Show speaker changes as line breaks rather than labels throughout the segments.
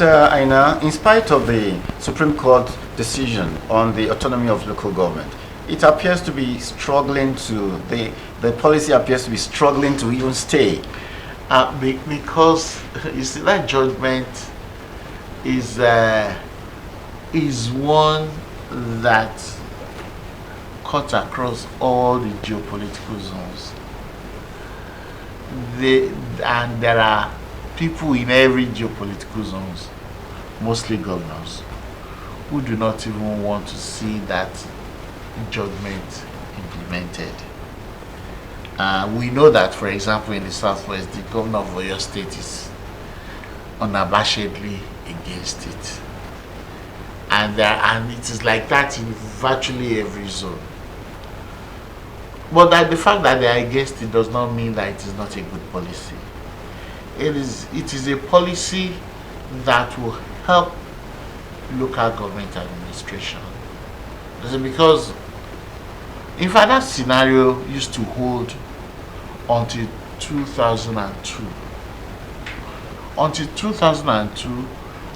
Mr. Aina, in spite of the Supreme Court decision on the autonomy of local government, it appears to be struggling to, the policy appears to be struggling to even stay.
Because you see, that judgment is one that cuts across all the geopolitical zones. And there are people in every geopolitical zones, mostly governors, who do not even want to see that judgment implemented. We know that, for example, in the Southwest, the governor of Oyo State is unabashedly against it. And it is like that in virtually every zone. But the fact that they are against it does not mean that it is not a good policy. It is a policy that will help local government administration. Because in fact that scenario used to hold until 2002. Until 2002,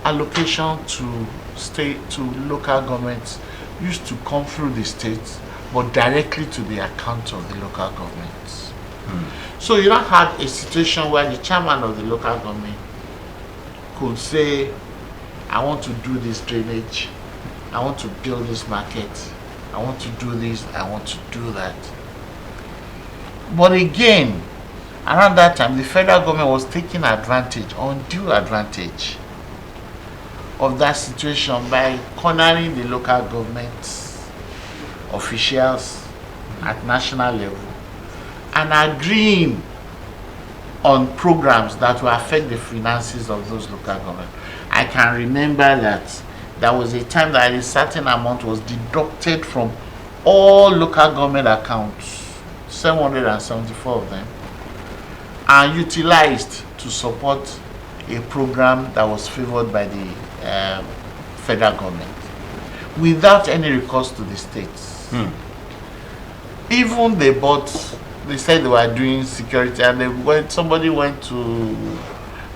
allocation to local governments used to come through the states, but directly to the account of the local governments. So you now had a situation where the chairman of the local government could say, I want to do this drainage, I want to build this market, I want to do this, I want to do that. But again, around that time, the federal government was taking advantage, undue advantage of that situation by cornering the local government officials at national level and agreeing on programs that will affect the finances of those local governments. I can remember that there was a time that a certain amount was deducted from all local government accounts, 774 of them, and utilized to support a program that was favored by the federal government without any recourse to the states. Even they said they were doing security, and somebody went to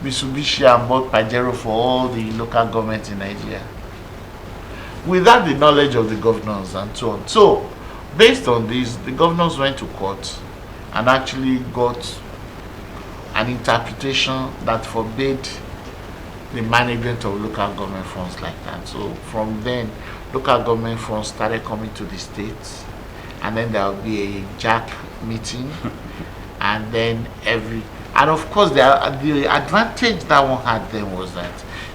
Mitsubishi and bought Pajero for all the local governments in Nigeria without the knowledge of the governors and so on. So based on this, the governors went to court and actually got an interpretation that forbade the management of local government funds like that. So from then, local government funds started coming to the states, and then there will be a JAC meeting, and then and of course the advantage that one had then was that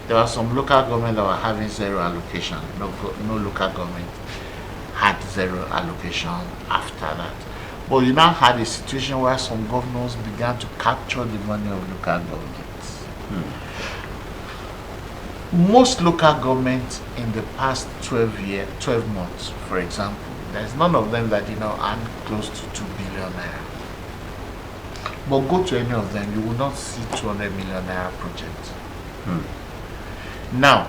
there were some local government that were having zero allocation. No local government had zero allocation after that. But you now had a situation where some governors began to capture the money of local governments. Most local governments in the past 12 months, for example, there's none of them that earn close to 2 billion naira. But go to any of them, you will not see 200 million naira projects. Now,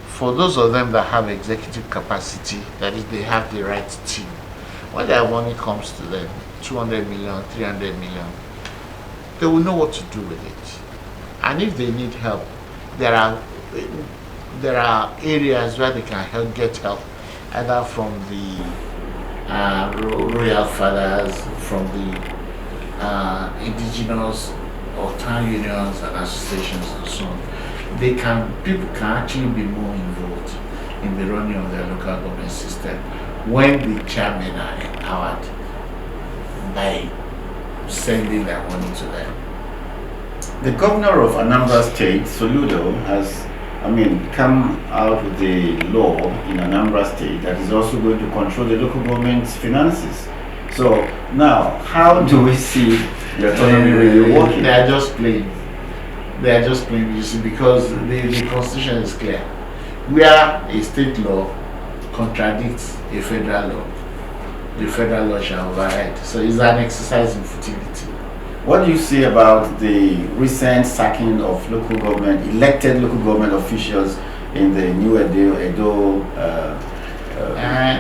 for those of them that have executive capacity, that is, they have the right team, when their money comes to them, 200 million, 300 million, they will know what to do with it. And if they need help, there are areas where they can get help, either from the royal fathers, from the indigenous or town unions and associations and so on. People can actually be more involved in the running of their local government system when the chairmen are empowered by sending their money to them.
The governor of Anambra State, Soludo, has come out with a law in Anambra State that is also going to control the local government's finances. So now, how do we see the autonomy really working?
They are just playing. You see, because the constitution is clear. Where a state law contradicts a federal law, the federal law shall override. So it's an exercise in futility.
What do you say about the recent sacking of elected local government officials in the new Edo?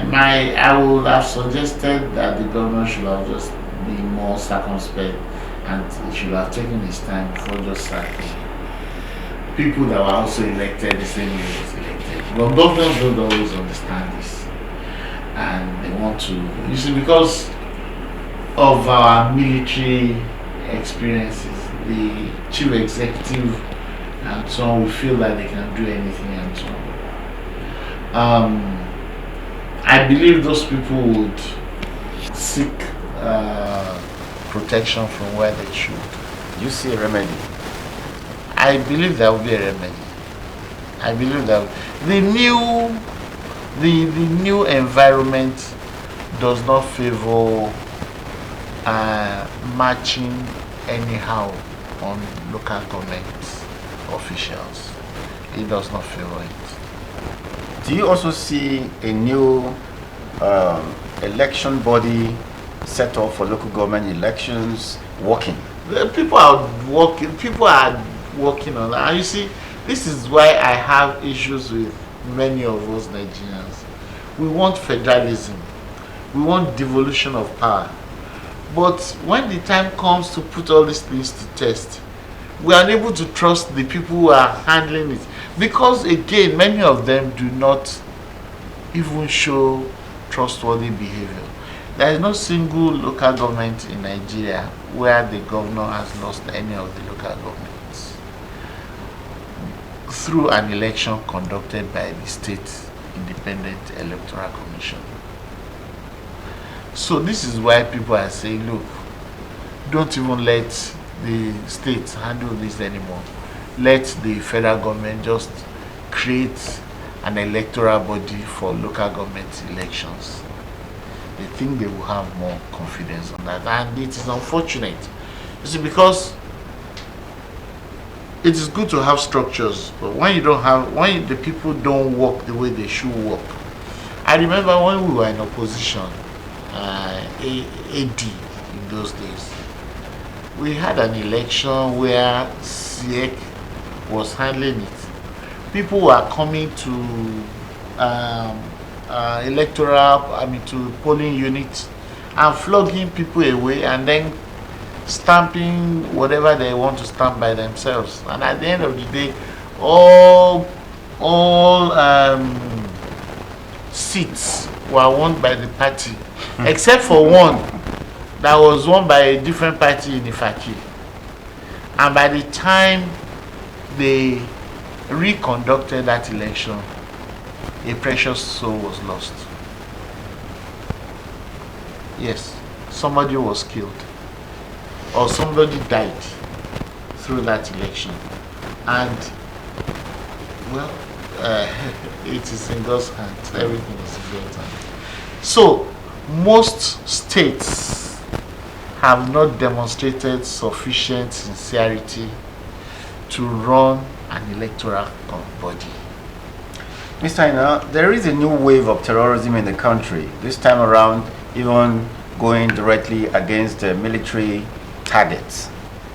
I would have suggested that the government should have just been more circumspect, and he should have taken his time before just sacking. people that were also elected the same way was elected. But governors don't always understand this. And they want to, you see, because of our military experiences, the chief executive and so on, we feel that they can do anything and so on. I believe those people would seek protection from where they should.
You see a remedy?
I believe there will be a remedy. I believe that the new environment does not favor marching anyhow on local government officials. It does not favor it.
Do you also see a new election body set up for local government elections working?
People are working on that. And you see, this is why I have issues with many of us Nigerians. We want federalism. We want devolution of power. But when the time comes to put all these things to test, we are unable to trust the people who are handling it. Because again, many of them do not even show trustworthy behavior. There is no single local government in Nigeria where the governor has lost any of the local governments through an election conducted by the State Independent Electoral Commission. So this is why people are saying, look, don't even let the state handle this anymore. Let the federal government just create an electoral body for local government elections. They think they will have more confidence on that, and it is unfortunate. You see, because it is good to have structures, but when the people don't work the way they should work. I remember when we were in opposition, AD in those days, we had an election where SIEC was handling it. People were coming to to polling units and flogging people away and then stamping whatever they want to stamp by themselves. And at the end of the day, all seats were won by the party, except for one that was won by a different party in Ifaki. And by the time they reconducted that election, a precious soul was lost. Yes, somebody was killed or somebody died through that election. And well, it is in God's hands. Everything is in God's hands. So most states have not demonstrated sufficient sincerity to run an electoral body.
Mr. Aina, there is a new wave of terrorism in the country. This time around, even going directly against military targets.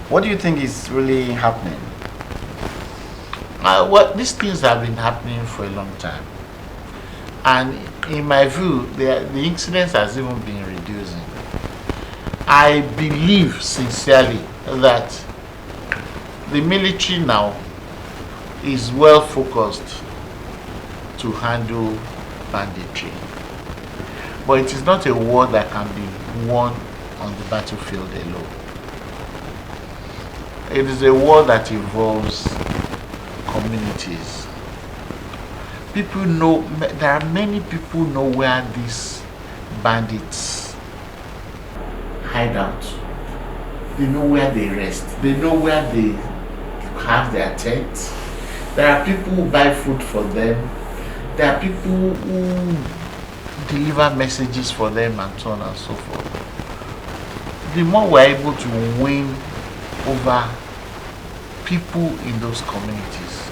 What do you think is really happening?
These things have been happening for a long time. And in my view, the incidence has even been reducing. I believe sincerely that the military now is well focused to handle banditry. But it is not a war that can be won on the battlefield alone. It is a war that involves communities. People know, there are many people know where these bandits hide out. They know where they rest. They know where they have their tents. There are people who buy food for them. There are people who deliver messages for them and so on and so forth. The more we're able to win over people in those communities,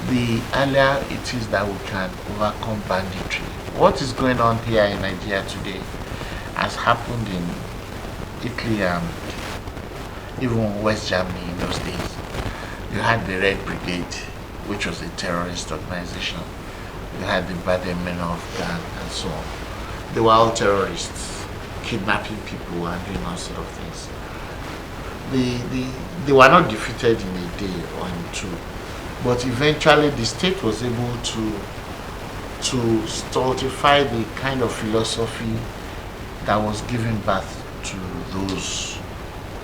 the earlier it is that we can overcome banditry. What is going on here in Nigeria today has happened in Italy and even West Germany in those days. You had the Red Brigade, which was a terrorist organization. You had the Baden-Meinhof gang and so on. They were all terrorists, kidnapping people and doing all sorts of things. they were not defeated in a day or in two, but eventually the state was able to stultify the kind of philosophy that was giving birth to those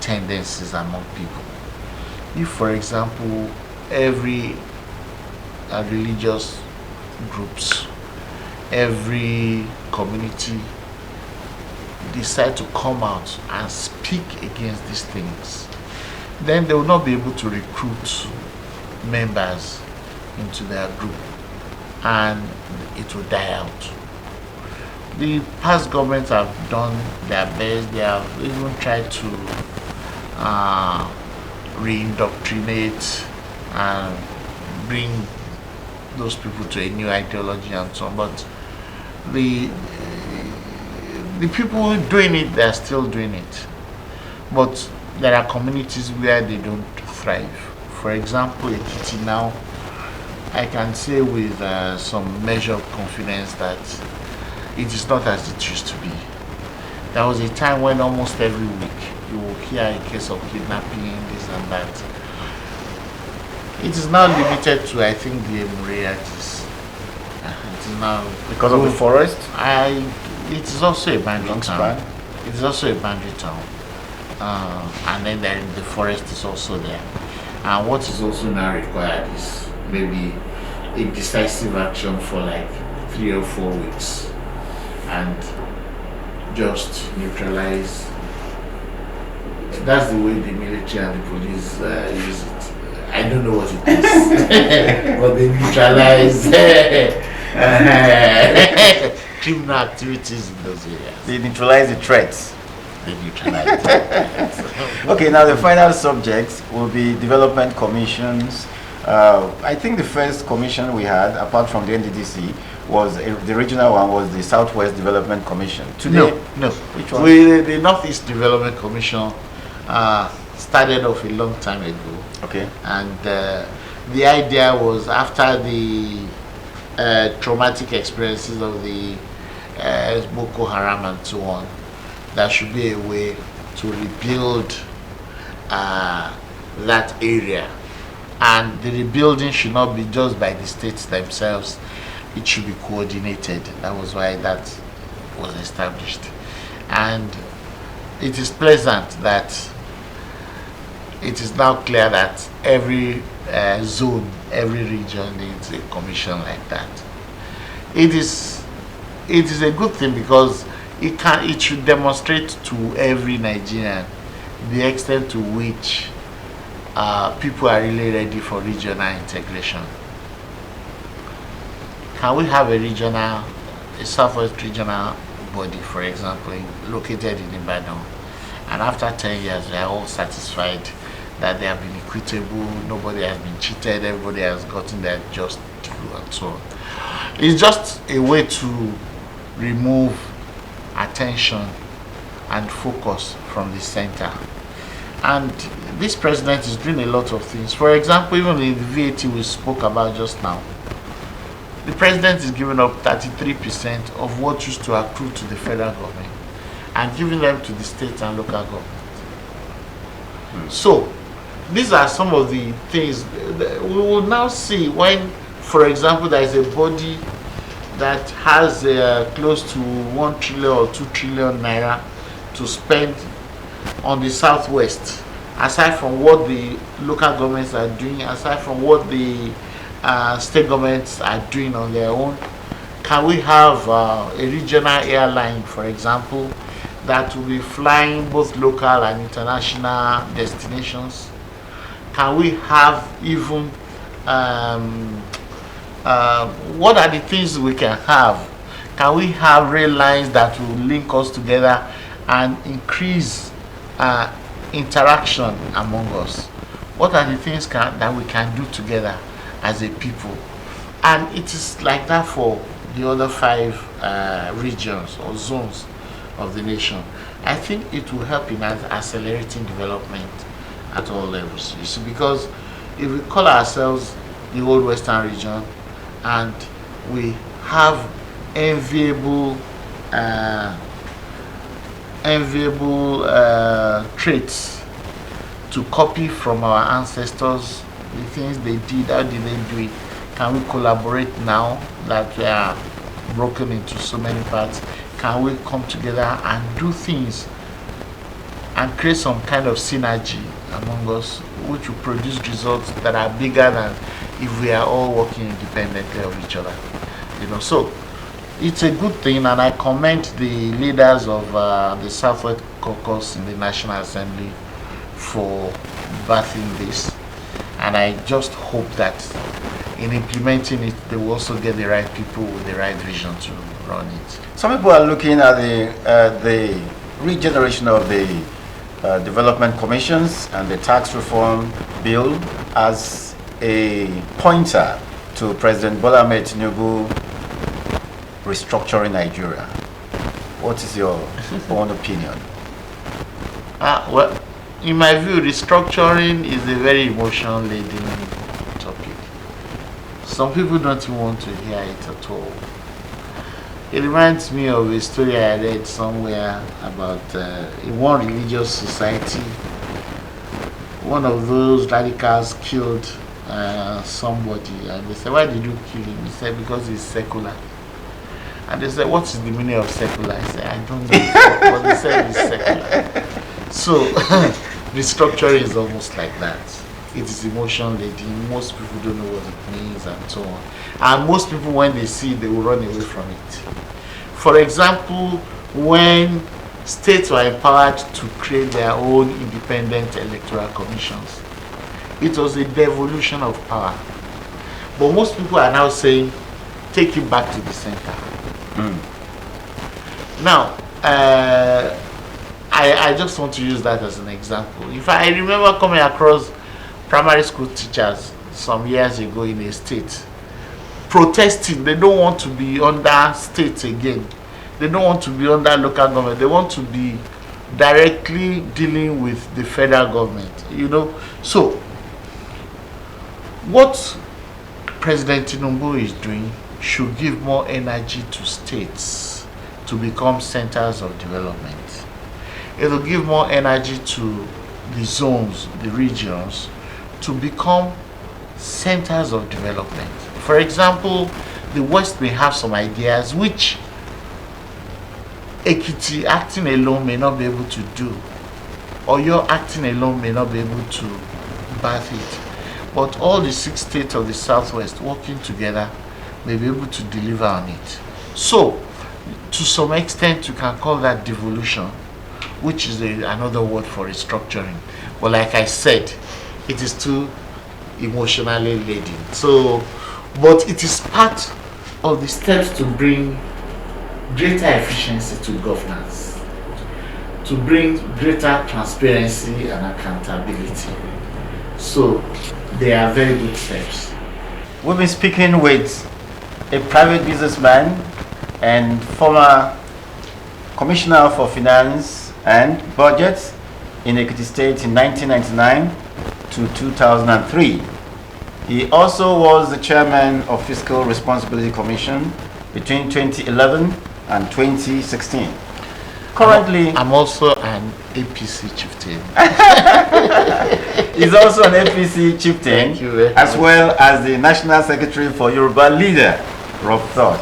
tendencies among people. If, for example, every religious groups, every community decide to come out and speak against these things, then they will not be able to recruit members into their group, and it will die out. The past governments have done their best. They have even tried to re-indoctrinate and bring those people to a new ideology and so on. But the people doing it, they are still doing it. But there are communities where they don't thrive. For example, Ekiti now, I can say with some measure of confidence that it is not as it used to be. There was a time when almost every week you will hear a case of kidnapping, this and that. It is now limited to, I think, the Emiratis. It is now
Because of the forest?
It is also a boundary
Long
town.
span?
It is also a boundary town. And then the forest is also there. And what is also now required is maybe a decisive action for like 3 or 4 weeks and just neutralize. That's the way the military and the police use it. I don't know what it is, but they neutralize criminal activities in those areas.
They neutralize the threats.
They neutralize it.
Okay, now the final subject will be development commissions. I think the first commission we had, apart from the NDDC, was the regional one was the Southwest Development Commission. Today,
No.
Which one?
The Northeast Development Commission started off a long time ago.
Okay.
And the idea was, after the traumatic experiences of the Boko Haram and so on, there should be a way to rebuild that area. And the rebuilding should not be just by the states themselves, it should be coordinated. That was why that was established. And it is pleasant that it is now clear that every zone, every region needs a commission like that. It is a good thing because it should demonstrate to every Nigerian the extent to which people are really ready for regional integration. Can we have a Southwest regional body, for example, located in Ibadan, and after 10 years they are all satisfied that they have been equitable, nobody has been cheated, everybody has gotten their just due and so on. It's just a way to remove attention and focus from the center. And this president is doing a lot of things. For example, even in the VAT we spoke about just now, the president is giving up 33% of what used to accrue to the federal government and giving them to the state and local government. So these are some of the things we will now see when, for example, there is a body that has close to 1 trillion or 2 trillion naira to spend on the Southwest, aside from what the local governments are doing, aside from what the state governments are doing on their own. Can we have a regional airline, for example, that will be flying both local and international destinations? Can we have even what are the things we can have? Can we have rail lines that will link us together and increase interaction among us? What are the things that we can do together as a people? And it is like that for the other 5 regions or zones of the nation. I think it will help in accelerating development at all levels. You see, because if we call ourselves the Old Western region and we have enviable traits to copy from our ancestors the things they did? How did they do it? Can we collaborate now that we are broken into so many parts? Can we come together and do things and create some kind of synergy among us, which will produce results that are bigger than if we are all working independently of each other? So it's a good thing, and I commend the leaders of the Southwest Caucus in the National Assembly for birthing this, and I just hope that in implementing it, they will also get the right people with the right vision to run it.
Some people are looking at the regeneration of the development commissions and the tax reform bill as a pointer to President Bola Ahmed Tinubu restructuring Nigeria. What is your own opinion?
Well, in my view, restructuring is a very emotion-laden topic. Some people don't even want to hear it at all. It reminds me of a story I read somewhere about in one religious society, one of those radicals killed somebody, and they said, "Why did you kill him?" He said, "Because he's secular." And they said, "What is the meaning of secular?" I said, "I don't know," but they said it's secular. So restructuring is almost like that. It is emotion-laden. Most people don't know what it means and so on. And most people, when they see it, they will run away from it. For example, when states were empowered to create their own independent electoral commissions, it was a devolution of power. But most people are now saying, take it back to the center. Now, I just want to use that as an example. If I remember coming across primary school teachers some years ago in a state protesting. They don't want to be under state again. They don't want to be under local government. They want to be directly dealing with the federal government. So what President Tinubu is doing should give more energy to states to become centers of development. It will give more energy to the zones, the regions, to become centers of development. For example, the West may have some ideas which Ekiti acting alone may not be able to do, or your acting alone may not be able to birth it. But all the 6 states of the Southwest working together may be able to deliver on it. So, to some extent, you can call that devolution, which is another word for restructuring. But like I said, it is too emotionally laden. So, but it is part of the steps to bring greater efficiency to governance, to bring greater transparency and accountability. So, they are very good steps.
We've been speaking with a private businessman and former Commissioner for Finance and Budget in Ekiti State in 1999 to 2003. He also was the chairman of Fiscal Responsibility Commission between 2011 and 2016. Currently,
I'm also an APC chieftain.
He's also an APC chieftain,
Thank you
as well as the National Secretary for Yoruba Leader, Rob Thought.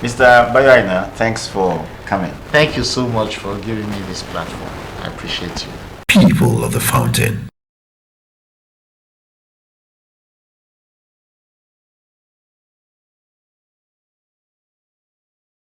Mr. Bayo Aina, thanks for coming.
Thank you so much for giving me this platform. I appreciate you.
People of the Fountain.